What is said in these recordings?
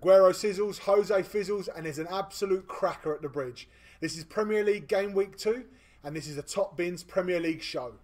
Aguero sizzles, Jose fizzles, and there's an absolute cracker at the bridge. This is Premier League game week 2, and this is a Top Bins Premier League show.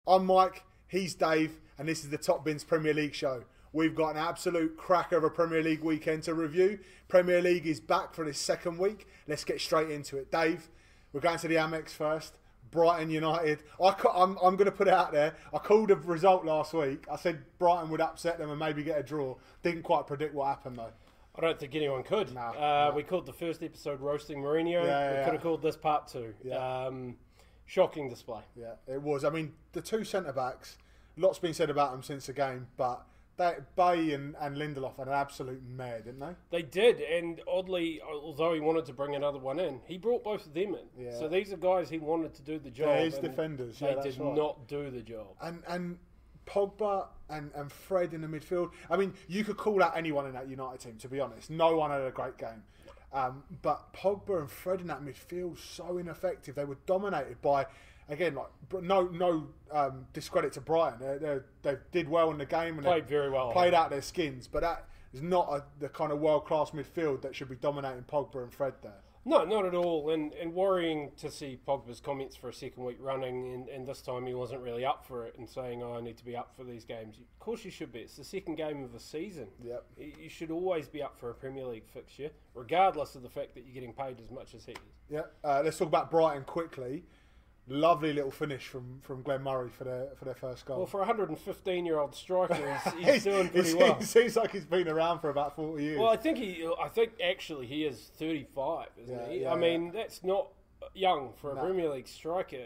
I'm Mike, he's Dave, and this is the Top Bins Premier League show. We've got an absolute cracker of a Premier League weekend to review. Premier League is back for this second week. Let's get straight into it. Dave, we're going to the Amex first. Brighton United. I'm going to put it out there. I called a result last week. I said Brighton would upset them and maybe get a draw. Didn't quite predict what happened though. I don't think anyone could. No. We called the first episode Roasting Mourinho. We could have called this part 2. Yeah. Shocking display. Yeah, it was. I mean, the two centre-backs, lots been said about them since the game, but Bay and Lindelof had an absolute mare, didn't they? They did, and oddly, although he wanted to bring another one in, he brought both of them in. Yeah. So these are guys he wanted to do the job. They're his defenders. They did not do the job. And Pogba and Fred in the midfield. I mean, you could call out anyone in that United team, to be honest. No one had a great game. But Pogba and Fred in that midfield, so ineffective. They were dominated by, again, like no discredit to Brighton. They did well in the game and played very well. Played out their skins, but that is not the kind of world-class midfield that should be dominating Pogba and Fred there. No, not at all. And worrying to see Pogba's comments for a second week running, and this time he wasn't really up for it and saying, I need to be up for these games. Of course you should be. It's the second game of the season. Yep. You should always be up for a Premier League fixture, regardless of the fact that you're getting paid as much as he is. Yeah. Let's talk about Brighton quickly. Lovely little finish from Glenn Murray for their first goal. Well, for a 115-year-old striker, he's doing pretty well. He seems like he's been around for about 40 years. Well, I think actually he is 35, isn't he? I mean, that's not young for a Premier League striker.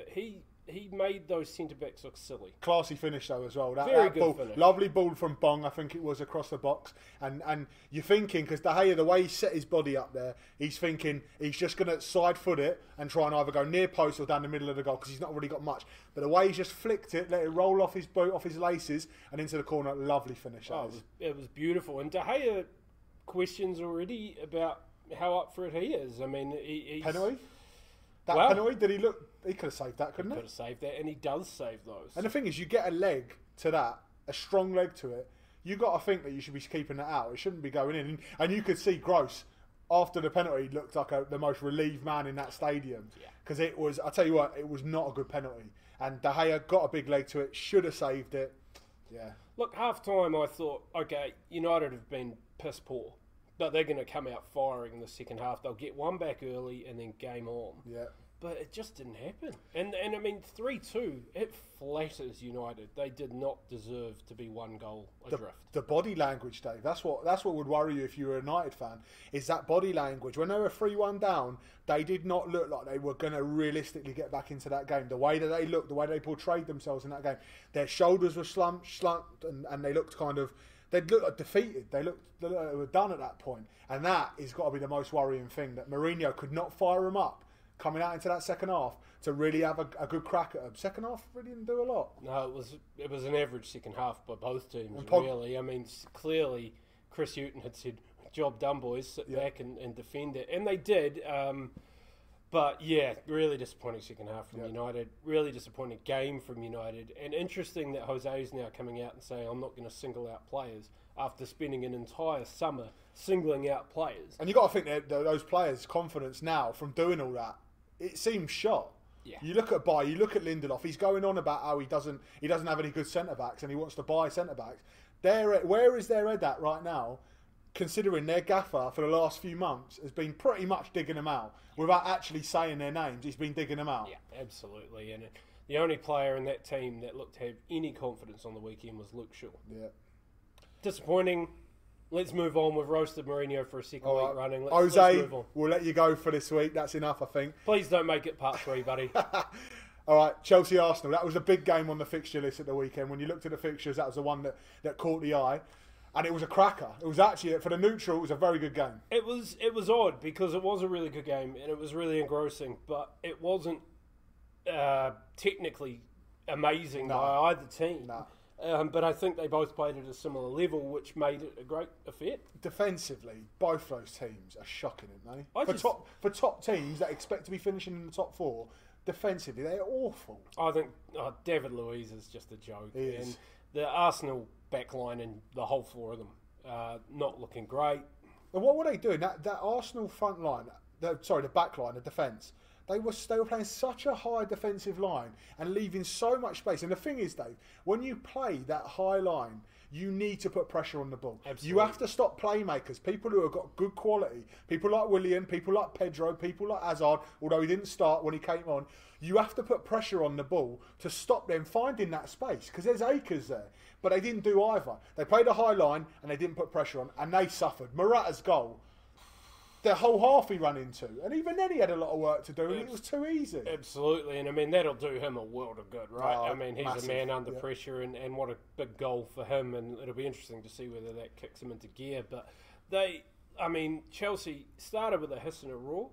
He made those centre-backs look silly. Classy finish, though, as well. Very good ball, finish. Lovely ball from Bong, I think it was, across the box. And you're thinking, because De Gea, the way he set his body up there, he's thinking he's just going to side-foot it and try and either go near post or down the middle of the goal, because he's not really got much. But the way he's just flicked it, let it roll off his boot, off his laces, and into the corner, lovely finish. It was beautiful. And De Gea questions already about how up for it he is. I mean, he's... Penalty? Penalty, did he look... He could have saved that, couldn't he? Could have saved that, and he does save those. And the thing is, you get a leg to that, a strong leg to it, you got to think that you should be keeping that out. It shouldn't be going in. And you could see Gross, after the penalty, looked like the most relieved man in that stadium. Because it was, I tell you what, it was not a good penalty. And De Gea got a big leg to it, should have saved it. Yeah. Look, half-time I thought, okay, United have been piss poor. But they're going to come out firing in the second half. They'll get one back early and then game on. Yeah. But it just didn't happen. And I mean, 3-2, it flatters United. They did not deserve to be one goal adrift. The body language, Dave, that's what would worry you if you were a United fan, is that body language. When they were 3-1 down, they did not look like they were going to realistically get back into that game. The way that they looked, the way they portrayed themselves in that game, their shoulders were slumped, and they looked kind of... They looked like defeated. They looked like they were done at that point. And that has got to be the most worrying thing, that Mourinho could not fire them up coming out into that second half to really have a good crack at them. Second half really didn't do a lot. No, it was an average second half by both teams, really. I mean, clearly Chris Hughton had said, job done, boys, sit back and defend it. And they did. But, yeah, really disappointing second half from United. Really disappointing game from United. And interesting that Jose is now coming out and saying, I'm not going to single out players after spending an entire summer singling out players. And you've got to think that those players' confidence now from doing all that, it seems shot. Yeah. You look at Bay, you look at Lindelof, he's going on about how he doesn't have any good centre-backs and he wants to buy centre-backs. Where is their head at right now, considering their gaffer for the last few months has been pretty much digging them out without actually saying their names? He's been digging them out. Yeah, absolutely. And the only player in that team that looked to have any confidence on the weekend was Luke Shaw. Yeah. Disappointing. Let's move on. We've roasted Mourinho for a second week running. Let's move on. We'll let you go for this week. That's enough, I think. Please don't make it part 3, buddy. All right, Chelsea-Arsenal. That was a big game on the fixture list at the weekend. When you looked at the fixtures, that was the one that caught the eye. And it was a cracker. It was actually, for the neutral, it was a very good game. It was odd because it was a really good game and it was really engrossing, but it wasn't technically amazing by either team. No. But I think they both played at a similar level, which made it a great affair. Defensively, both those teams are shocking, aren't they? For top teams that expect to be finishing in the top 4, defensively, they're awful. I think David Luiz is just a joke. He is. And the Arsenal backline and the whole four of them not looking great. And what were they doing? That Arsenal front line, the back line, the defence, they were playing such a high defensive line and leaving so much space. And the thing is, Dave, when you play that high line, you need to put pressure on the ball. Absolutely. You have to stop playmakers, people who have got good quality, people like Willian, people like Pedro, people like Hazard, although he didn't start when he came on. You have to put pressure on the ball to stop them finding that space, because there's acres there. But they didn't do either. They played a high line and they didn't put pressure on, and they suffered. Morata's goal, the whole half he ran into, and even then he had a lot of work to do, and it was too easy. Absolutely, and I mean that'll do him a world of good, right? Oh, I mean he's massive, a man under pressure, and what a big goal for him, and it'll be interesting to see whether that kicks him into gear. But Chelsea started with a hiss and a roar,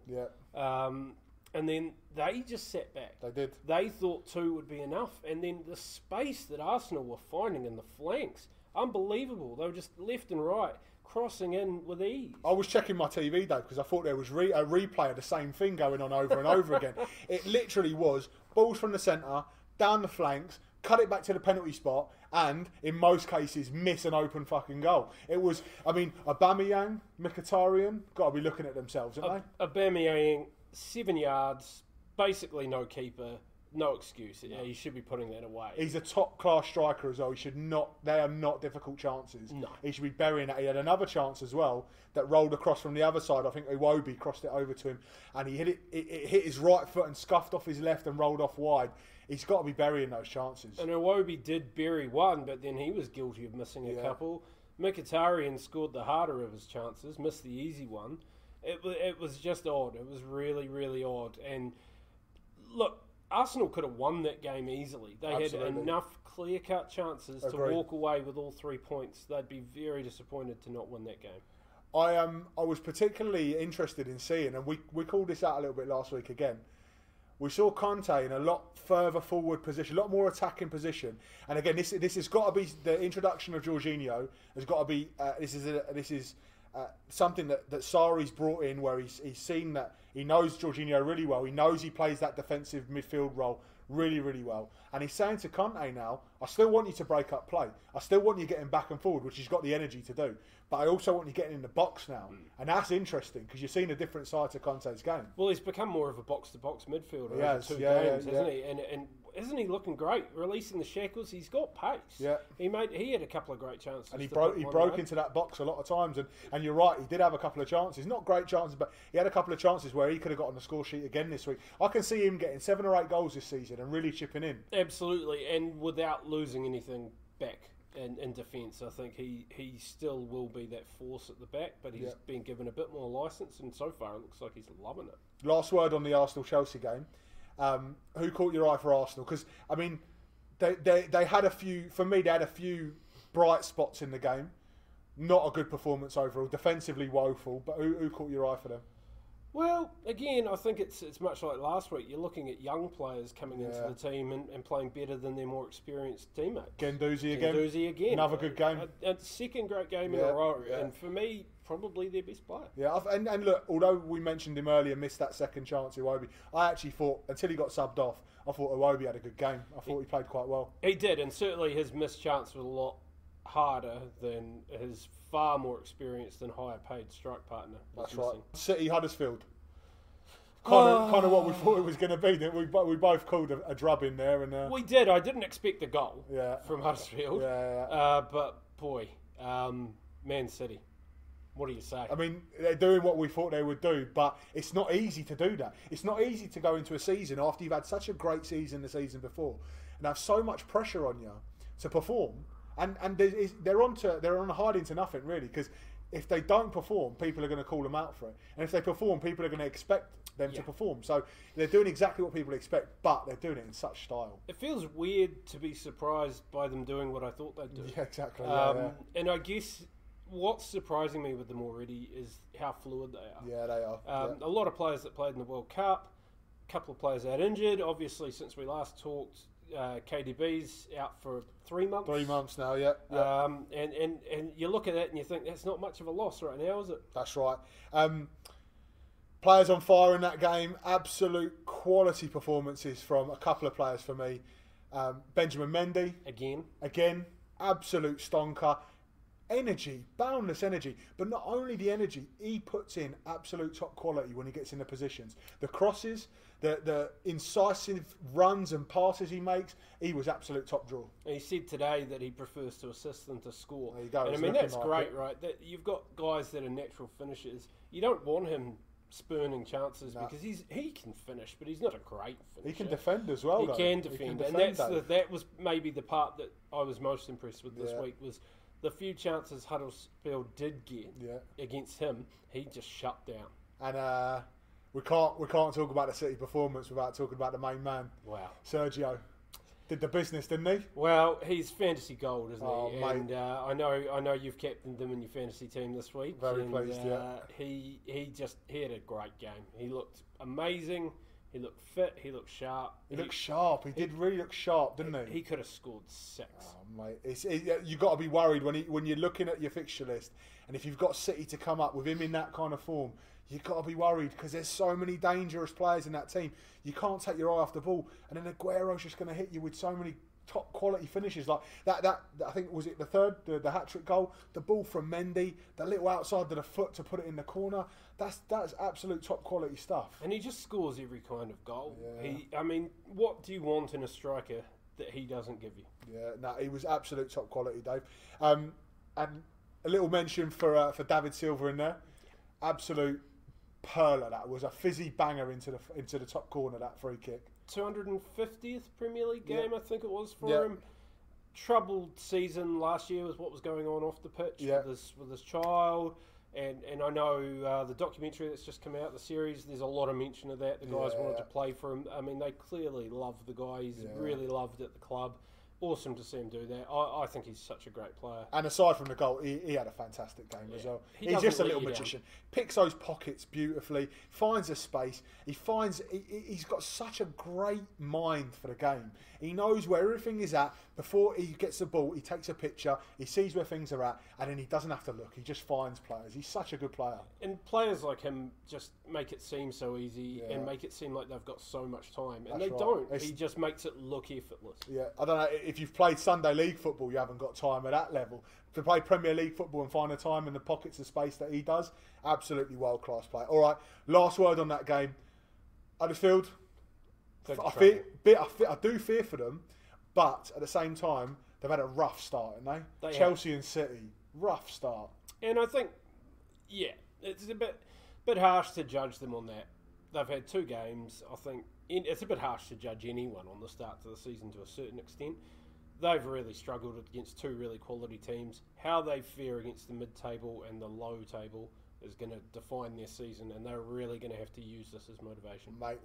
and then they just sat back. They did. They thought 2 would be enough, and then the space that Arsenal were finding in the flanks, unbelievable. They were just left and right, crossing in with ease. I was checking my TV, though, because I thought there was a replay of the same thing going on over and over again. It literally was balls from the centre, down the flanks, cut it back to the penalty spot, and, in most cases, miss an open fucking goal. It was, Aubameyang, Mkhitaryan, got to be looking at themselves, aren't they? Aubameyang, 7 yards, basically no keeper, no excuse. No. He should be putting that away. He's a top-class striker as well. He should not. They are not difficult chances. No. He should be burying it. He had another chance as well that rolled across from the other side. I think Iwobi crossed it over to him, and he hit it. It hit his right foot and scuffed off his left and rolled off wide. He's got to be burying those chances. And Iwobi did bury one, but then he was guilty of missing a couple. Mkhitaryan scored the harder of his chances, missed the easy one. It was just odd. It was really, really odd. And look, Arsenal could have won that game easily. They Absolutely. had enough clear-cut chances to walk away with all 3 points. They'd be very disappointed to not win that game. I was particularly interested in seeing, and we called this out a little bit last week again. We saw Conte in a lot further forward position, a lot more attacking position. And again, this has got to be the introduction of Jorginho. Has got to be this is something that Sarri's brought in, where he's seen that he knows Jorginho really well. He knows he plays that defensive midfield role really, really well. And he's saying to Conte now, I still want you to break up play. I still want you getting back and forward, which he's got the energy to do. But I also want you getting in the box now. And that's interesting, because you're seeing a different side to Conte's game. Well, he's become more of a box-to-box midfielder over Has, 2 games, hasn't he? And isn't he looking great? Releasing the shackles, he's got pace. Yeah. He had a couple of great chances. And he broke into that box a lot of times. And you're right, he did have a couple of chances. Not great chances, but he had a couple of chances where he could have got on the score sheet again this week. I can see him getting 7 or 8 goals this season and really chipping in. Absolutely, and without losing anything back in defence. I think he still will be that force at the back, but he's been given a bit more licence, and so far it looks like he's loving it. Last word on the Arsenal-Chelsea game. Who caught your eye for Arsenal? Because, they had a few, for me, they had a few bright spots in the game. Not a good performance overall. Defensively woeful, but who caught your eye for them? Well, again, I think it's much like last week. You're looking at young players coming into the team and playing better than their more experienced teammates. Guendouzi again. Another good game. A second great game in a row. Yeah. And for me, probably their best player. Yeah, and look, although we mentioned him earlier, missed that second chance, Iwobi, I actually thought, until he got subbed off, I thought Iwobi had a good game. I thought he played quite well. He did, and certainly his missed chance was a lot harder than his far more experienced and higher paid strike partner. That's right. City Huddersfield. Kind of what we thought it was going to be. We both called a drubbing there, and we did. I didn't expect a goal from Huddersfield. But boy, Man City. What do you say? I mean, they're doing what we thought they would do, but it's not easy to do that. It's not easy to go into a season after you've had such a great season the season before and have so much pressure on you to perform. And they're on hiding to nothing, really, because if they don't perform, people are going to call them out for it. And if they perform, people are going to expect them to perform. So they're doing exactly what people expect, but they're doing it in such style. It feels weird to be surprised by them doing what I thought they'd do. Yeah, exactly. And I guess what's surprising me with them already is how fluid they are. Yeah, they are. A lot of players that played in the World Cup, a couple of players out injured. Obviously, since we last talked, KDB's out for 3 months. 3 months now, yeah. And you look at it and you think that's not much of a loss right now, is it? That's right. Players on fire in that game. Absolute quality performances from a couple of players for me. Benjamin Mendy. Again. Absolute stonker. Energy, boundless energy. But not only the energy, he puts in absolute top quality when he gets in the positions. The crosses, the incisive runs and passes he makes, he was absolute top draw. He said today that he prefers to assist than to score. There you go. And I mean, that's great, right? That you've got guys that are natural finishers. You don't want him spurning chances because he can finish, but he's not a great finisher. He can defend as well. He can defend, and that was maybe the part that I was most impressed with this week was the few chances Huddersfield did get against him. He just shut down. And we can't talk about the City performance without talking about the main man. Wow, Sergio did the business, didn't he? Well, he's fantasy gold, isn't he? Mate. And I know you've captained him in your fantasy team this week. Very pleased. He had a great game. He looked amazing. He looked fit. He looked sharp. He looked sharp. He did really look sharp, didn't he? He could have scored 6. Oh, mate, you've got to be worried when you're looking at your fixture list, and if you've got City to come up with him in that kind of form, you've got to be worried because there's so many dangerous players in that team. You can't take your eye off the ball, and then Aguero's just going to hit you with so many top quality finishes like that. I think was it the third, the hat trick goal, the ball from Mendy, the little outside to the foot to put it in the corner. That's absolute top quality stuff. And he just scores every kind of goal. Yeah. I mean, what do you want in a striker that he doesn't give you? Yeah, no, he was absolute top quality, Dave. And a little mention for David Silva in there. Absolute perler. That was a fizzy banger into the top corner. That free kick. 250th Premier League game, I think it was for him. Troubled season last year was what was going on off the pitch with his child. And I know the documentary that's just come out, the series, there's a lot of mention of that. The guys wanted to play for him. I mean, they clearly love the guy. He's really loved at the club. Awesome to see him do that. I think he's such a great player. And aside from the goal, he had a fantastic game as well. He's just a little magician. Picks those pockets beautifully, finds a space. He's got such a great mind for the game. He knows where everything is at. Before he gets the ball, he takes a picture, he sees where things are at, and then he doesn't have to look. He just finds players. He's such a good player. And players like him just make it seem so easy and make it seem like they've got so much time. And they don't. He just makes it look effortless. Yeah, I don't know. If you've played Sunday League football, you haven't got time at that level. To play Premier League football and find the time and the pockets of space that he does, absolutely world-class player. All right, last word on that game. Huddersfield, I do fear for them, but at the same time, they've had a rough start, haven't they? Chelsea and City, rough start. And I think, it's a bit harsh to judge them on that. They've had 2 games. I think it's a bit harsh to judge anyone on the start to the season to a certain extent. They've really struggled against 2 really quality teams. How they fare against the mid-table and the low table is going to define their season, and they're really going to have to use this as motivation. Mate,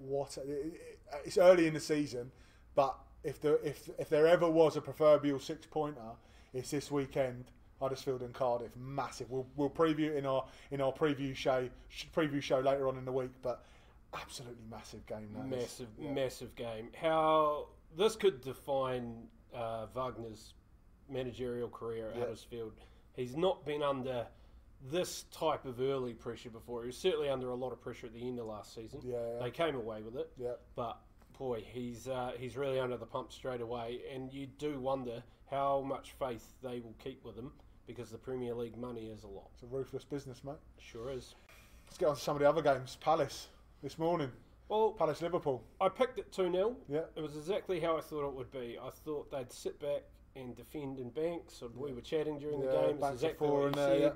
it's early in the season, but if there ever was a proverbial 6-pointer, it's this weekend. Huddersfield and Cardiff, massive. We'll preview it in our preview show later on in the week, but absolutely massive game. Massive game. How this could define Wagner's managerial career at Huddersfield. He's not been under this type of early pressure before. He was certainly under a lot of pressure at the end of last season. They came away with it. But boy, he's really under the pump straight away, and you do wonder how much faith they will keep with him, because the Premier League money is a lot. It's a ruthless business, mate. Sure is. Let's get on to some of the other games. Palace this morning. Well, Palace Liverpool. I picked it 2-0. Yeah. It was exactly how I thought it would be. I thought they'd sit back and defend in banks. We were chatting during the game. It's exactly what you said.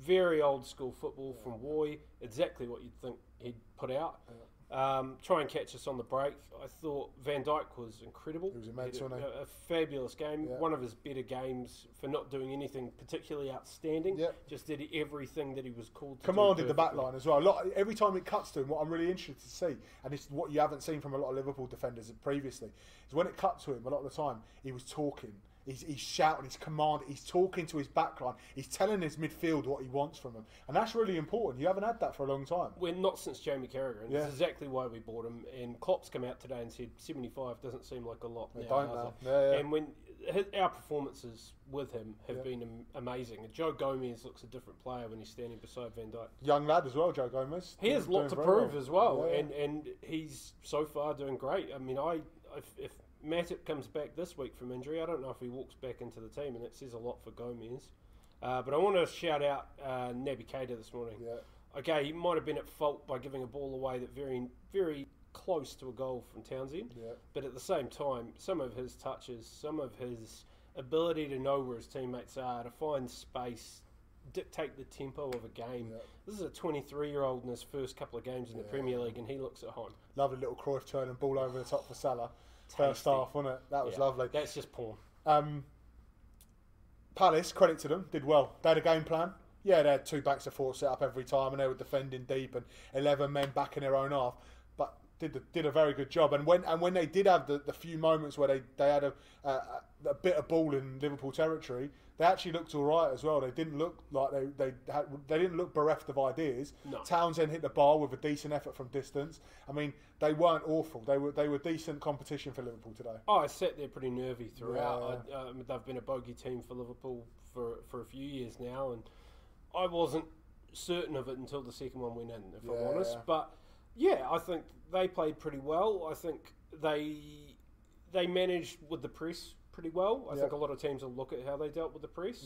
Very old school football from Woy. Exactly what you'd think he'd put out. Try and catch us on the break. I thought Van Dijk was incredible. He was immense, wasn't he? A fabulous game. One of his better games for not doing anything particularly outstanding. Just did everything that he was called to do. Commanded the back line as well. Every time it cuts to him, what I'm really interested to see, and it's what you haven't seen from a lot of Liverpool defenders previously, is when it cut to him, a lot of the time, he was talking. He's shouting, he's commanding, he's talking to his backline, he's telling his midfield what he wants from them, and that's really important. You haven't had that for a long time. We're not since Jamie Carragher, and that's exactly why we bought him. And Klopp's come out today and said 75 doesn't seem like a lot now. And when our performances with him have been amazing. And Joe Gomez looks a different player when he's standing beside Van Dijk. Young lad as well, Joe Gomez. He has a lot to prove as well, and he's so far doing great. I mean, if Matip comes back this week from injury, I don't know if he walks back into the team, and that says a lot for Gomez. But I want to shout out Naby Keita this morning. Yeah. Okay, he might have been at fault by giving a ball away that very, very close to a goal from Townsend. Yeah. But at the same time, some of his touches, some of his ability to know where his teammates are, to find space, dictate the tempo of a game. Yep. This is a 23-year-old in his first couple of games in the Premier League, and he looks at home. Lovely little Cruyff turn and ball over the top for Salah. First half, wasn't it? That was lovely. That's just porn. Palace, credit to them, did well. They had a game plan. Yeah, they had 2 backs of 4 set up every time, and they were defending deep and 11 men back in their own half. But did a very good job. And when they did have the few moments where they had a bit of ball in Liverpool territory, they actually looked all right as well. They didn't look like they didn't look bereft of ideas. No. Townsend hit the bar with a decent effort from distance. I mean, they weren't awful. They were decent competition for Liverpool today. Oh, I sat there pretty nervy throughout. Yeah. They've been a bogey team for Liverpool for a few years now, and I wasn't certain of it until the second one went in, if I'm honest. Yeah. But yeah, I think they played pretty well. I think they managed with the press pretty well. I think a lot of teams will look at how they dealt with the press.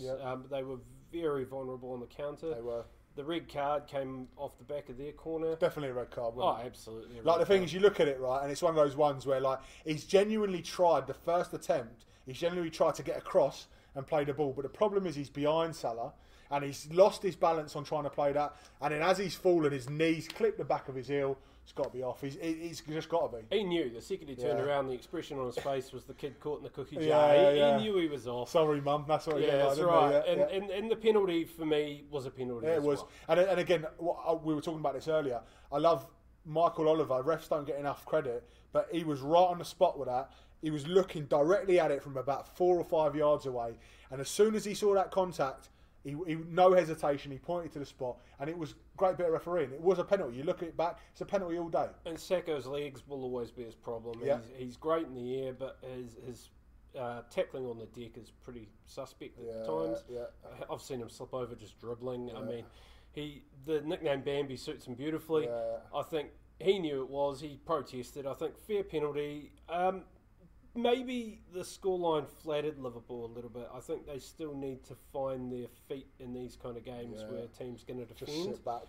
They were very vulnerable on the counter. They were. The red card came off the back of their corner. Definitely a red card, wasn't it? Absolutely. Like, the thing is, you look at it, right, and it's one of those ones where, like, he's genuinely tried, the first attempt, he's genuinely tried to get across and play the ball. But the problem is he's behind Salah, and he's lost his balance on trying to play that. And then as he's fallen, his knees clip the back of his heel. It's got to be off. He's just got to be. He knew. The second he turned around, the expression on his face was the kid caught in the cookie jar. He knew he was off. Sorry, Mum. That's what he did. That's right. And the penalty for me was a penalty. Yeah, it was. Well. And again, we were talking about this earlier. I love Michael Oliver. Refs don't get enough credit, but he was right on the spot with that. He was looking directly at it from about 4 or 5 yards away, and as soon as he saw that contact, he no hesitation, he pointed to the spot, and it was a great bit of refereeing. It was a penalty. You look at it back, it's a penalty all day. And Sacco's legs will always be his problem. Yeah. He's great in the air, but his tackling on the deck is pretty suspect at times. Yeah. I've seen him slip over just dribbling. Yeah. I mean, the nickname Bambi suits him beautifully. Yeah. I think he knew it was. He protested. I think fair penalty. Maybe the scoreline flattered Liverpool a little bit. I think they still need to find their feet in these kind of games where a team's going to defend. Just sit back,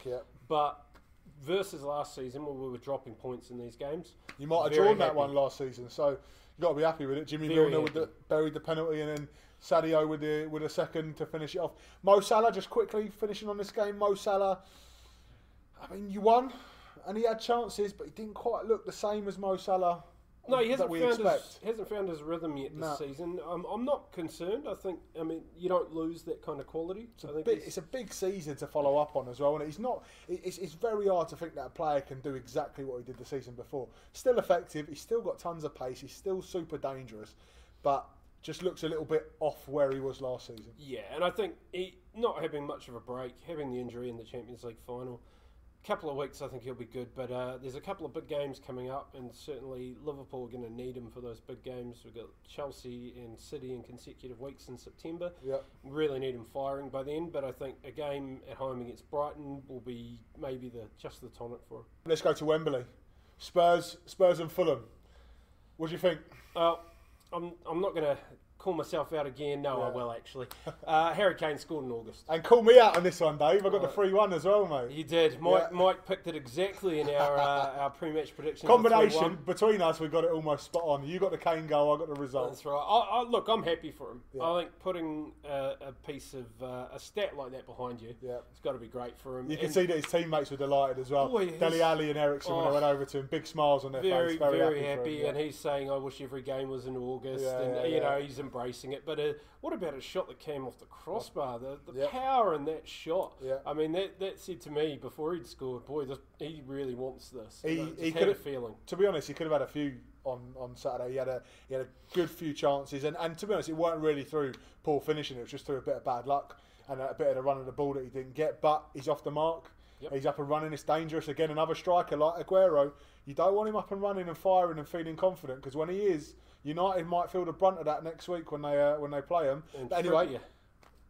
But versus last season, where we were dropping points in these games, you might have drawn that one last season, so you've got to be happy with it. Jimmy Milner buried the penalty, and then Sadio with a second to finish it off. Mo Salah, just quickly finishing on this game. Mo Salah, I mean, you won, and he had chances, but he didn't quite look the same as Mo Salah. No, he hasn't found his rhythm yet this season. I'm not concerned. I mean, you don't lose that kind of quality. It's a big season to follow up on as well, and it's very hard to think that a player can do exactly what he did the season before. Still effective. He's still got tons of pace. He's still super dangerous, but just looks a little bit off where he was last season. Yeah, and I think he not having much of a break, having the injury in the Champions League final. Couple of weeks I think he'll be good, but there's a couple of big games coming up, and certainly Liverpool are going to need him for those big games. We've got Chelsea and City in consecutive weeks in September. Yep. Really need him firing by then, but I think a game at home against Brighton will be maybe just the tonic for him. Let's go to Wembley. Spurs and Fulham. What do you think? I'm not going to call myself out again. No, I will actually. Harry Kane scored in August. And call me out on this one, Dave. I got the 3-1 as well, mate. You did. Mike picked it exactly in our pre-match predictions. Combination between us, we got it almost spot on. You got the Kane goal, I got the result. That's right. Look, I'm happy for him. Yeah. I think putting a piece of a stat like that behind you, it's got to be great for him. You can see that his teammates were delighted as well. Dele Alli and Ericsson when they went over to him, big smiles on their face. Very happy. And he's saying, "I wish every game was in August," he's embracing it. But what about a shot that came off the crossbar? The Yep. power in that shot. Yep. I mean, that said to me before he'd scored, boy, he really wants this. He had a feeling. To be honest, he could have had a few on Saturday. He had a good few chances, and to be honest, it weren't really through poor finishing. It was just through a bit of bad luck and a bit of the run of the ball that he didn't get. But he's off the mark. Yep. He's up and running. It's dangerous. Again, another striker like Aguero. You don't want him up and running and firing and feeling confident, because when he is, United might feel the brunt of that next week when they play him. But anyway,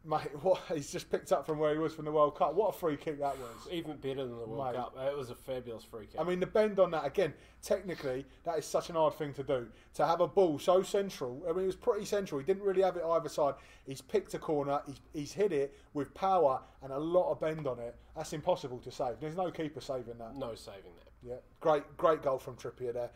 mate, he's just picked up from where he was from the World Cup. What a free kick that was! Even better than the World Cup. It was a fabulous free kick. I mean, the bend on that, again, technically, that is such an hard thing to do. To have a ball so central, I mean, it was pretty central. He didn't really have it either side. He's picked a corner, he's hit it with power and a lot of bend on it. That's impossible to save. There's no keeper saving that. No saving that. Yeah, great goal from Trippier there.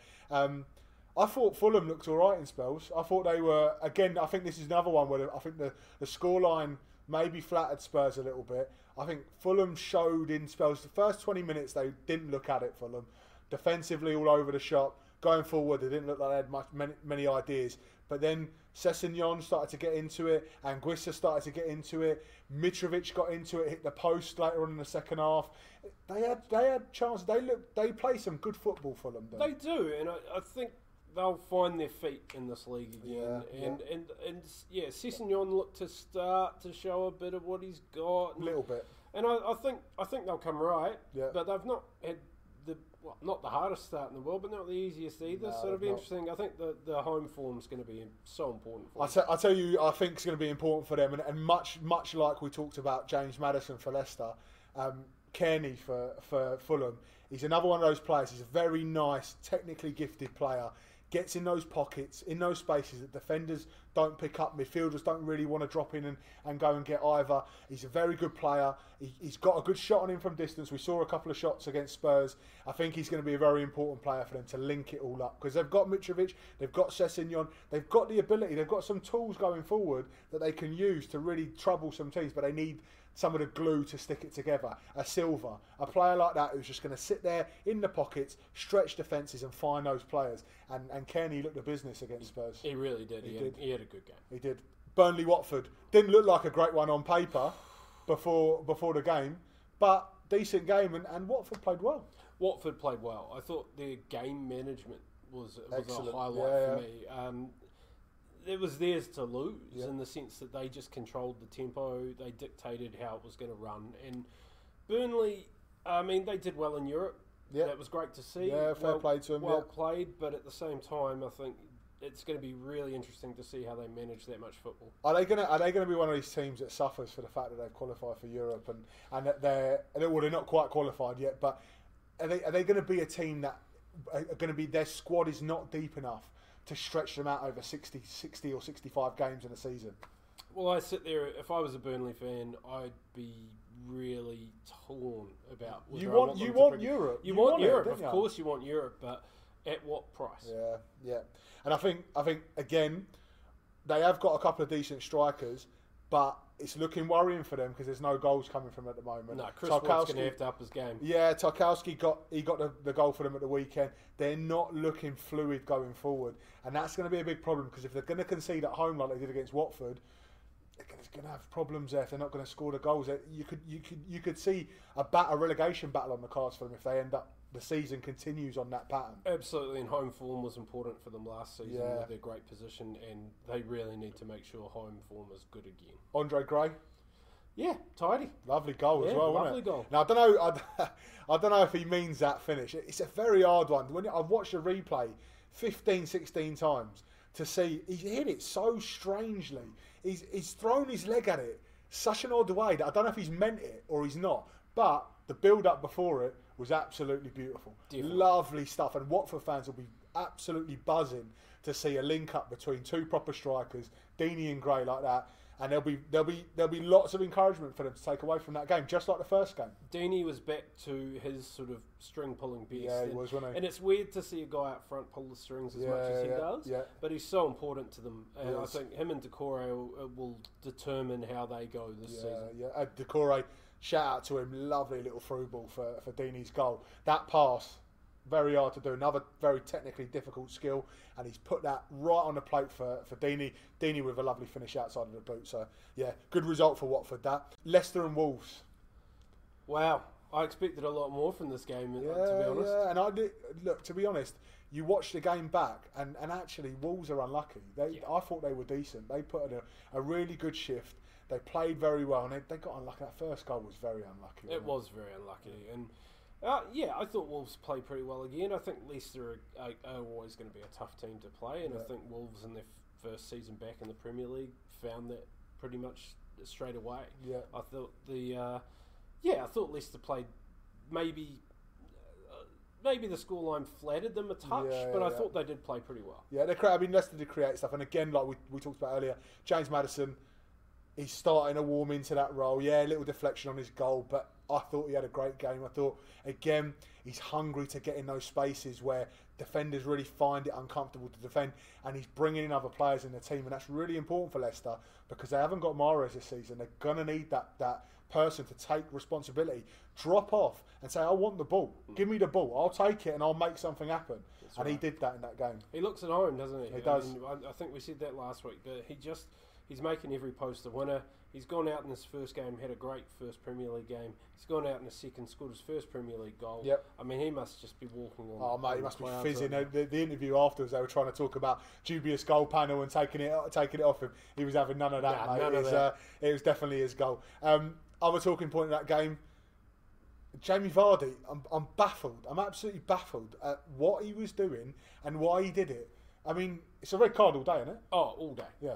I thought Fulham looked all right in spells. I thought they were, again, I think this is another one where I think the scoreline maybe flattered Spurs a little bit. I think Fulham showed in spells. The first 20 minutes, they didn't look at it, Fulham. Defensively, all over the shop. Going forward, they didn't look like they had many ideas. But then Sessegnon started to get into it. Anguissa started to get into it. Mitrovic got into it, hit the post later on in the second half. They had chances. They play some good football, Fulham. They do, and I think they'll find their feet in this league again. And Sessegnon looked to start to show a bit of what he's got. A little bit. And I think they'll come right. Yeah. But they've not had not the hardest start in the world, but not the easiest either. So it'll be interesting. I think the home form's going to be so important for them. I tell you, I think it's going to be important for them, and much like we talked about James Maddison for Leicester, Kearney for Fulham. He's another one of those players. He's a very nice, technically gifted player. Gets in those pockets, in those spaces that defenders don't pick up, midfielders don't really want to drop in and go and get either. He's a very good player. He's got a good shot on him from distance. We saw a couple of shots against Spurs. I think he's going to be a very important player for them to link it all up, because they've got Mitrovic, they've got Sessegnon, they've got the ability, they've got some tools going forward that they can use to really trouble some teams, but they need some of the glue to stick it together. A Silva, a player like that who's just going to sit there in the pockets, stretch defences and find those players. And Kearney looked the business against Spurs. He really did. He had a good game. He did. Burnley Watford didn't look like a great one on paper before the game, but decent game, and Watford played well. Watford played well. I thought their game management was a highlight for me. It was theirs to lose in the sense that they just controlled the tempo. They dictated how it was going to run. And Burnley, I mean, they did well in Europe. Yeah. That was great to see. Yeah, fair play to them. Well played, but at the same time, I think it's going to be really interesting to see how they manage that much football. Are they going to be one of these teams that suffers for the fact that they've qualified for Europe and that they're not quite qualified yet? But are they going to be a team that are going to be, their squad is not deep enough to stretch them out over 60 or 65 games in a season? Well, I sit there, if I was a Burnley fan, I'd be really torn about whether you want Europe. You want Europe, of course you want Europe, but at what price? Yeah. And I think again, they have got a couple of decent strikers, but it's looking worrying for them because there's no goals coming from them at the moment. No, Chris Wood's going to have to up his game. Yeah, Tarkowski got the goal for them at the weekend. They're not looking fluid going forward, and that's going to be a big problem, because if they're going to concede at home like they did against Watford, they're going to have problems there if they're not going to score the goals. You could see a relegation battle on the cards for them if they end up, the season continues on that pattern. Absolutely, and home form was important for them last season with their great position, and they really need to make sure home form is good again. Andre Gray? Yeah, tidy. Lovely goal as well, lovely wasn't it? Goal. Now, I don't know if he means that finish. It's a very hard one. When I've watched the replay 15, 16 times to see, he hit it so strangely. He's thrown his leg at it such an odd way that I don't know if he's meant it or he's not, but the build-up before it was absolutely beautiful. Definitely. Lovely stuff, and Watford fans will be absolutely buzzing to see a link-up between two proper strikers, Deeney and Gray, like that. And there'll be lots of encouragement for them to take away from that game, just like the first game. Deeney was back to his sort of string pulling best. Yeah, he was, wasn't he? And it's weird to see a guy up front pull the strings as much as he does. Yeah. But he's so important to them, and I think him and Decore will determine how they go this season. Yeah, Decore, shout out to him, lovely little through ball for Deeney's goal. That pass Very hard to do. Another very technically difficult skill, and he's put that right on the plate for Deeney. Deeney with a lovely finish outside of the boot. So, yeah, good result for Watford, that. Leicester and Wolves. Wow. I expected a lot more from this game, to be honest. Yeah, and I did, look, to be honest, you watch the game back, and actually, Wolves are unlucky. I thought they were decent. They put in a really good shift. They played very well, and they got unlucky. That first goal was very unlucky. It was very unlucky. And I thought Wolves played pretty well again. I think Leicester are always going to be a tough team to play, and I think Wolves in their first season back in the Premier League found that pretty much straight away. Yeah. I thought I thought Leicester played maybe the scoreline flattered them a touch, but I thought they did play pretty well. Yeah, Leicester did create stuff, and again, like we talked about earlier, James Maddison, he's starting to warm into that role. Yeah, a little deflection on his goal, but I thought he had a great game. I thought, again, he's hungry to get in those spaces where defenders really find it uncomfortable to defend, and he's bringing in other players in the team, and that's really important for Leicester because they haven't got Mahrez this season. They're going to need that person to take responsibility, drop off and say, I want the ball. Give me the ball. I'll take it and I'll make something happen. That's right. He did that in that game. He looks at home, doesn't he? He does. I think we said that last week, but he's making every post a winner. He's gone out in his first game, had a great first Premier League game. He's gone out in his second, scored his first Premier League goal. Yep. I mean, he must just be walking on. Oh, mate, he must be fizzing. The interview afterwards, they were trying to talk about dubious goal panel and taking it off him. He was having none of that, mate. It was definitely his goal. Other talking point in that game, Jamie Vardy. I'm baffled. I'm absolutely baffled at what he was doing and why he did it. I mean, it's a red card all day, isn't it? Oh, all day. Yeah.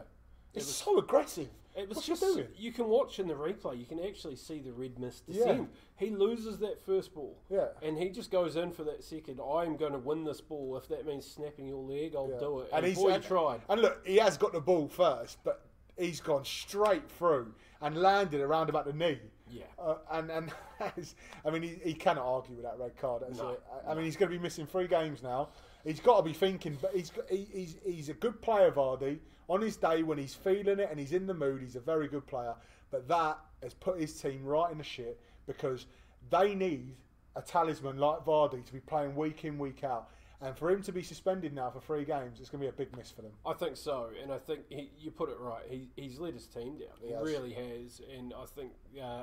It's so aggressive. What's he doing? You can watch in the replay. You can actually see the red mist descend. Yeah. He loses that first ball. Yeah. And he just goes in for that second. I'm going to win this ball. If that means snapping your leg, I'll do it. And he tried. And look, he has got the ball first, but he's gone straight through and landed around about the knee. Yeah. I mean, he cannot argue with that red card. No. I mean, he's going to be missing 3 games now. He's got to be thinking, but he's a good player, Vardy. On his day when he's feeling it and he's in the mood, he's a very good player. But that has put his team right in the shit because they need a talisman like Vardy to be playing week in, week out. And for him to be suspended now for 3 games, it's going to be a big miss for them. I think so, and I think you put it right. He's let his team down. He really has, and I think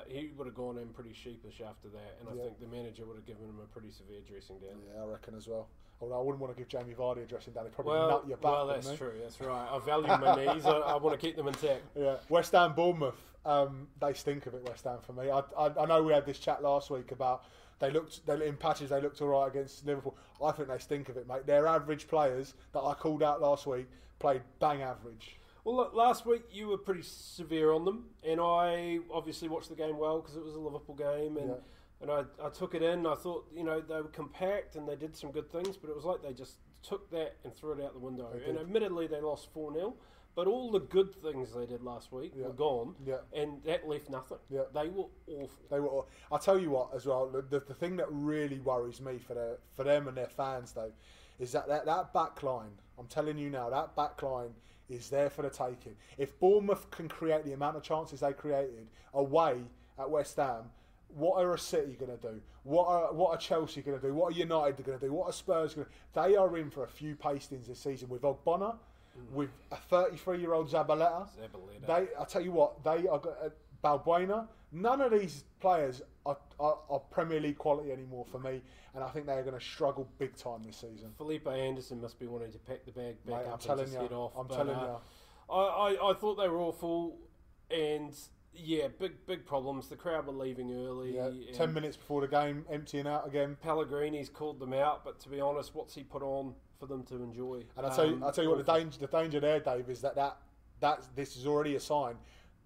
he would have gone in pretty sheepish after that, and I think the manager would have given him a pretty severe dressing down. Yeah, I reckon as well. Although I wouldn't want to give Jamie Vardy a dressing down. He'd probably nut your back. Well, that's true. That's right. I value my knees. I want to keep them intact. Yeah. West Ham, Bournemouth. They stink of it, West Ham, for me. I know we had this chat last week about they in patches they looked all right against Liverpool. I think they stink of it, mate. Their average players that I called out last week played bang average. Well, look, last week you were pretty severe on them, and I obviously watched the game well because it was a Liverpool game, and I took it in. I thought, they were compact and they did some good things, but it was like they just took that and threw it out the window. And admittedly, they lost 4-0, but all the good things they did last week were gone, and that left nothing. Yeah. They were awful. I'll tell you what, as well, the thing that really worries me for them and their fans, though, is that back line, I'm telling you now, that back line is there for the taking. If Bournemouth can create the amount of chances they created away at West Ham, what are a City going to do? What are Chelsea going to do? What are United going to do? What are Spurs going to do? They are in for a few pastings this season with Ogbonna, with a 33-year-old Zabaleta. I tell you what, they are Balbuena. None of these players are Premier League quality anymore for me, and I think they are going to struggle big time this season. Felipe Anderson must be wanting to pack the bag back up and just head off. I'm telling you. I thought they were awful, and big problems. The crowd were leaving early. Yeah, 10 minutes before the game, emptying out again. Pellegrini's called them out, but to be honest, what's he put on for them to enjoy? And I'll tell you what, the danger there, Dave, is that this is already a sign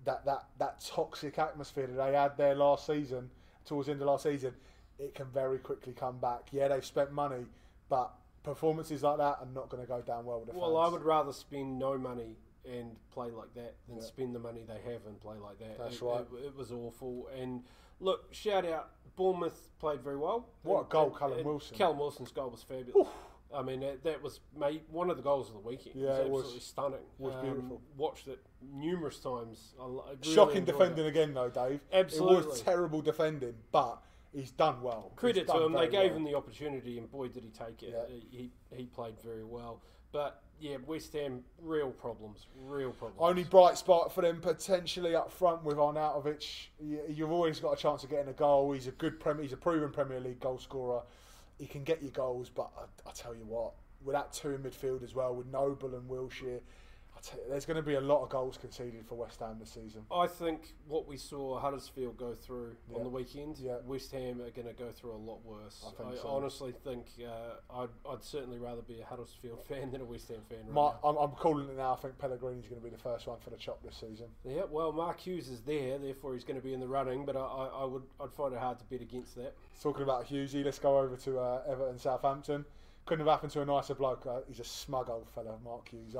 that toxic atmosphere that they had there last season, towards the end of last season, it can very quickly come back. Yeah, they've spent money, but performances like that are not going to go down well with the fans. Well, I would rather spend no money and play like that than spend the money they have and play like that. That's right. It was awful. And look, shout out, Bournemouth played very well. What a goal, Callum Wilson. Callum Wilson's goal was fabulous. Oof. I mean, that was one of the goals of the weekend. Yeah, it was absolutely stunning. It was beautiful. Watched it numerous times. Really shocking defending again, though, Dave. Absolutely. It was terrible defending, but he's done well. Credit to him. They gave him the opportunity, and boy, did he take it. Yeah. He played very well. But, yeah, West Ham, real problems. Only bright spot for them potentially up front with Arnautovic. You've always got a chance of getting a goal. He's a proven Premier League goal scorer. He can get you goals, but I tell you what, with that two in midfield as well, with Noble and Wilshere, there's going to be a lot of goals conceded for West Ham this season. I think what we saw Huddersfield go through on the weekend, West Ham are going to go through a lot worse. I honestly think I'd certainly rather be a Huddersfield fan than a West Ham fan right now. I'm calling it now. I think Pellegrini's going to be the first one for the chop this season. Yeah, well, Mark Hughes is there, therefore he's going to be in the running, but I'd find it hard to bet against that. Talking about Hughesy, let's go over to Everton Southampton. Couldn't have happened to a nicer bloke. He's a smug old fella, Mark Hughes.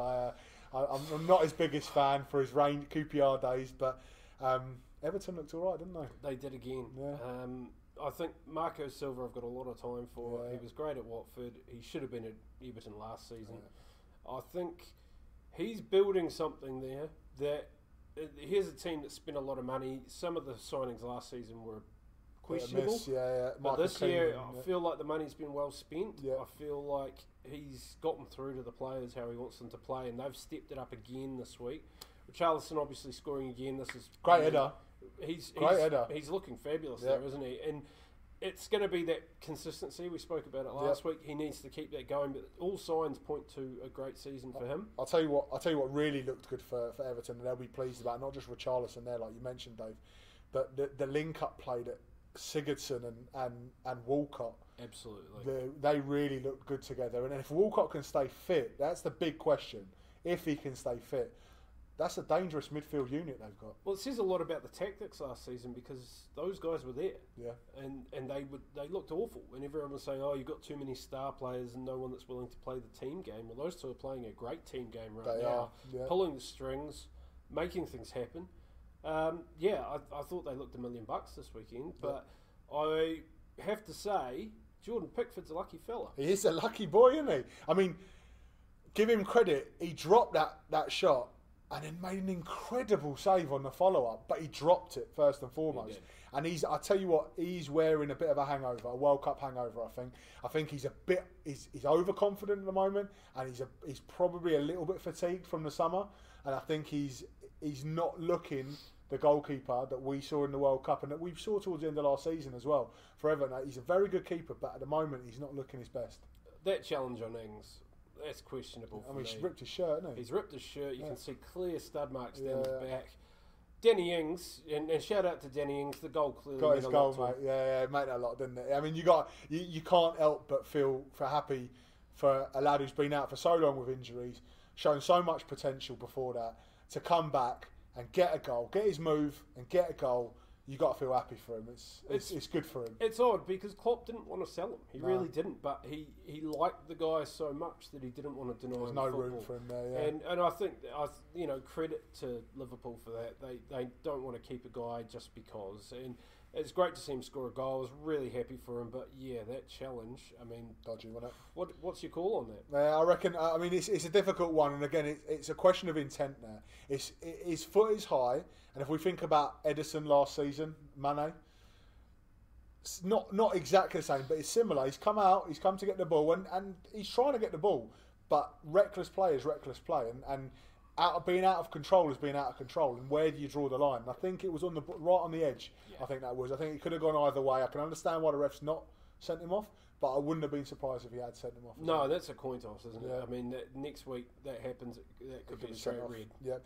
I'm not his biggest fan for his QPR days, but Everton looked all right, didn't they? They did again. Yeah. I think Marco Silva I've got a lot of time for. Yeah. He was great at Watford. He should have been at Everton last season. Yeah. I think he's building something there. That here's a team that spent a lot of money. Some of the signings last season were questionable. But this year, I feel like the money's been well spent. Yeah. I feel like he's gotten through to the players how he wants them to play, and they've stepped it up again this week. Richarlison obviously scoring again. This is great header. He's looking fabulous there, isn't he? And it's going to be that consistency. We spoke about it last week. He needs to keep that going, but all signs point to a great season for him. I'll tell you what really looked good for Everton, and they'll be pleased about. Not just Richarlison there, like you mentioned, Dave, but the link up play that Sigurdsson and Walcott. Absolutely. They really looked good together. And if Walcott can stay fit, that's the big question. If he can stay fit, that's a dangerous midfield unit they've got. Well, it says a lot about the tactics last season because those guys were there. Yeah. And they looked awful. And everyone was saying, oh, you've got too many star players and no one that's willing to play the team game. Well, those two are playing a great team game right now. Yeah. Pulling the strings, making things happen. I thought they looked $1 million this weekend, but I have to say, Jordan Pickford's a lucky fella. He is a lucky boy, isn't he? I mean, give him credit. He dropped that shot and then made an incredible save on the follow-up, but he dropped it first and foremost. And I tell you what, he's wearing a bit of a hangover, a World Cup hangover, I think. I think he's overconfident at the moment, and he's probably a little bit fatigued from the summer, and I think he's not looking the goalkeeper that we saw in the World Cup and that we saw towards the end of last season as well. For Everton, he's a very good keeper, but at the moment he's not looking his best. That challenge on Ings, that's questionable. I mean, he's ripped his shirt, hasn't he? He's ripped his shirt. You can see clear stud marks down his back. Danny Ings, and shout out to Danny Ings, the goal clearly got his goal, mate. Yeah, it made a lot, didn't it? I mean, you can't help but feel happy for a lad who's been out for so long with injuries, shown so much potential before that, to come back and get a goal, get his move and get a goal. You got to feel happy for him. It's good for him. It's odd because Klopp didn't want to sell him. He really didn't, but he liked the guy so much that he didn't want to deny him no football. Room for him there. Yeah. And I think credit to Liverpool for that. They don't want to keep a guy just because. And it's great to see him score a goal. I was really happy for him, but that challenge. I mean, dodgy, wasn't it? What's your call on that? I reckon. I mean, it's a difficult one, and again, it's a question of intent now. His foot is high, and if we think about Edison last season, Mane, it's not exactly the same, but it's similar. He's come to get the ball, and he's trying to get the ball, but reckless play is reckless play, and being out of control is being out of control. And where do you draw the line? And I think it was right on the edge. Yeah. I think it could have gone either way. I can understand why the ref's not sent him off, but I wouldn't have been surprised if he had sent him off. No, that's a coin toss, isn't it? I mean, next week that happens, that could be straight red. Yeah.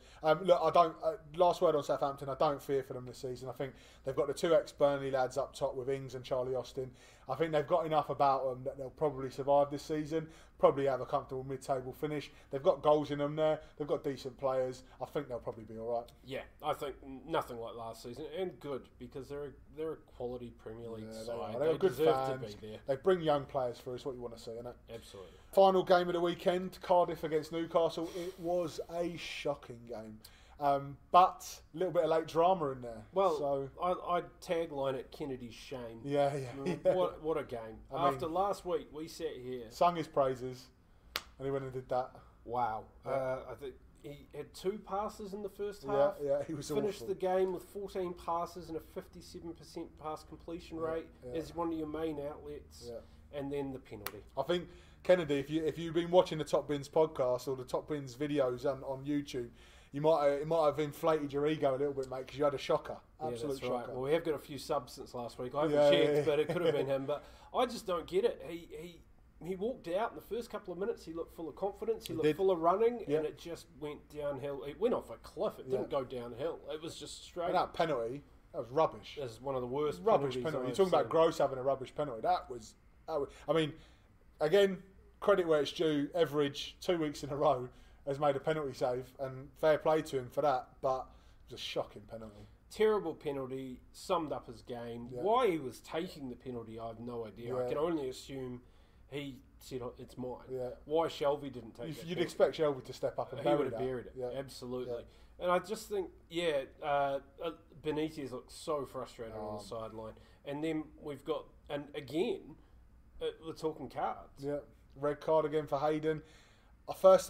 Look, I don't. Last word on Southampton. I don't fear for them this season. I think they've got the two ex-Burnley lads up top with Ings and Charlie Austin. I think they've got enough about them that they'll probably survive this season. Probably have a comfortable mid-table finish. They've got goals in them there. They've got decent players. I think they'll probably be all right. Yeah, I think nothing like last season, and good because they're a quality Premier League side. They're good fans. To be there. They bring young players through. It's what you want to see, isn't it? Absolutely. Final game of the weekend: Cardiff against Newcastle. It was a shocking game. But a little bit of late drama in there. Well, so I'd tagline it Kennedy's shame. Yeah. What a game. After last week, we sat here. Sung his praises, and he went and did that. Wow. I think he had 2 passes in the first half. Yeah, he was finished awful. the game with 14 passes and a 57% pass completion rate as one of your main outlets, and then the penalty. I think, Kennedy, if you've been watching the Top Bins podcast or the Top Bins videos on YouTube, it might have inflated your ego a little bit, mate, because you had a shocker, absolute shocker. Right. Well, we have got a few subs since last week. I haven't checked, but it could have been him. But I just don't get it. He walked out in the first couple of minutes. He looked full of confidence. He looked full of running, and it just went downhill. It went off a cliff. It didn't go downhill. It was just straight. And that penalty, that was rubbish. That's one of the worst rubbish penalty. You're talking about Gross having a rubbish penalty. That was. I mean, again, credit where it's due. Everidge, 2 weeks in a row, has made a penalty save, and fair play to him for that. But it was a shocking penalty. Terrible penalty. Summed up his game. Yeah. Why he was taking the penalty, I have no idea. Yeah. I can only assume he said it's mine. Yeah. Why Shelvey didn't take it? You'd expect Shelvey to step up and he would have buried it. Yeah. Absolutely. Yeah. And I just think, Benitez looks so frustrated on the sideline. And then we've got, and again, we're talking cards. Yeah, red card again for Hayden.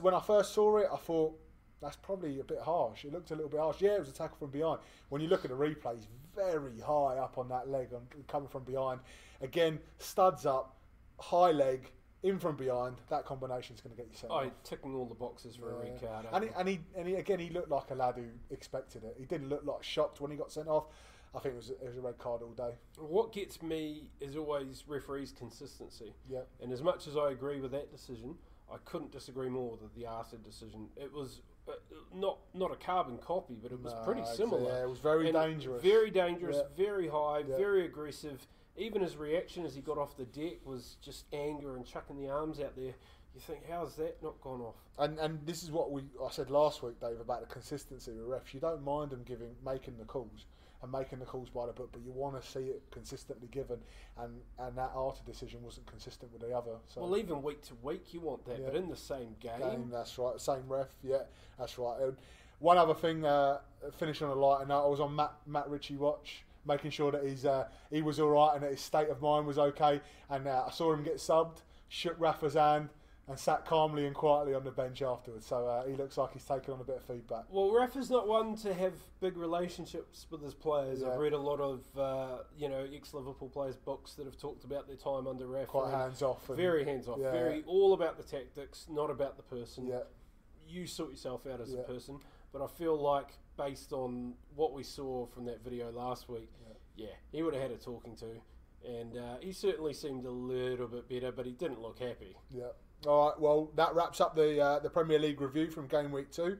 When I first saw it, I thought, that's probably a bit harsh. It looked a little bit harsh. Yeah, it was a tackle from behind. When you look at the replays, very high up on that leg, coming from behind. Again, studs up, high leg, in from behind. That combination's going to get you sent off. Ticking all the boxes for a red card. And he looked like a lad who expected it. He didn't look like shocked when he got sent off. I think it was a red card all day. What gets me is always referees' consistency. Yeah. And as much as I agree with that decision, I couldn't disagree more with the Arthur decision. It was not a carbon copy, but it was pretty similar. Yeah, it was very dangerous. Very dangerous, very high, very aggressive. Even his reaction as he got off the deck was just anger and chucking the arms out there. You think, how's that not gone off? And this is what I said last week, Dave, about the consistency with refs. You don't mind them making the calls and making the calls by the book, but you want to see it consistently given, and that Arthur decision wasn't consistent with the other. So. Well, even week to week you want that, but in the same game. That's right, same ref, that's right. And one other thing, finishing on a lighter note, I was on Matt Ritchie watch, making sure that he was all right and that his state of mind was okay, and I saw him get subbed, shook Rafa's hand, and sat calmly and quietly on the bench afterwards. So he looks like he's taken on a bit of feedback. Well, Rafa's not one to have big relationships with his players. I've read a lot of ex-Liverpool players' books that have talked about their time under Rafa. Quite hands-off. Very hands-off. Very all about the tactics, not about the person. Yeah. You sort yourself out as a person. But I feel like, based on what we saw from that video last week, he would have had a talking to. And he certainly seemed a little bit better, but he didn't look happy. Yeah. All right, well, that wraps up the Premier League review from game week 2.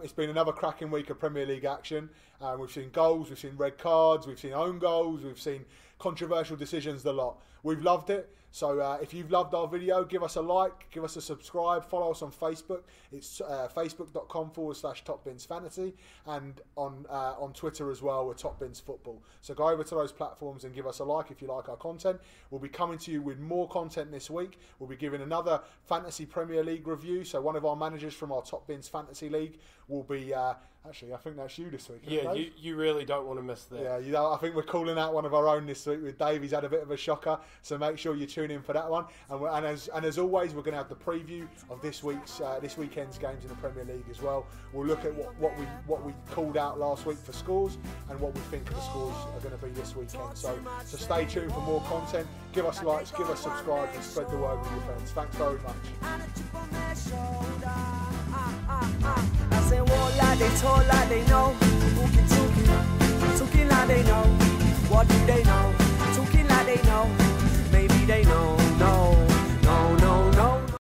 It's been another cracking week of Premier League action. We've seen goals, we've seen red cards, we've seen own goals, we've seen controversial decisions, the lot. We've loved it. So if you've loved our video, give us a like, give us a subscribe, follow us on Facebook. It's facebook.com/TopBinsFantasy, and on Twitter as well, we're TopBinsFootball. So go over to those platforms and give us a like if you like our content. We'll be coming to you with more content this week. We'll be giving another Fantasy Premier League review. So one of our managers from our Top Bins Fantasy League will be... actually, I think that's you this week. Yeah, you really don't want to miss that. Yeah, I think we're calling out one of our own this week with Dave. He's had a bit of a shocker, so make sure you tune in for that one. And as always, we're going to have the preview of this weekend's games in the Premier League as well. We'll look at what we called out last week for scores and what we think the scores are going to be this weekend. So stay tuned for more content. Give us likes, give us subscribes, and spread the word with your friends. Thanks very much. I say, what like they told like they know.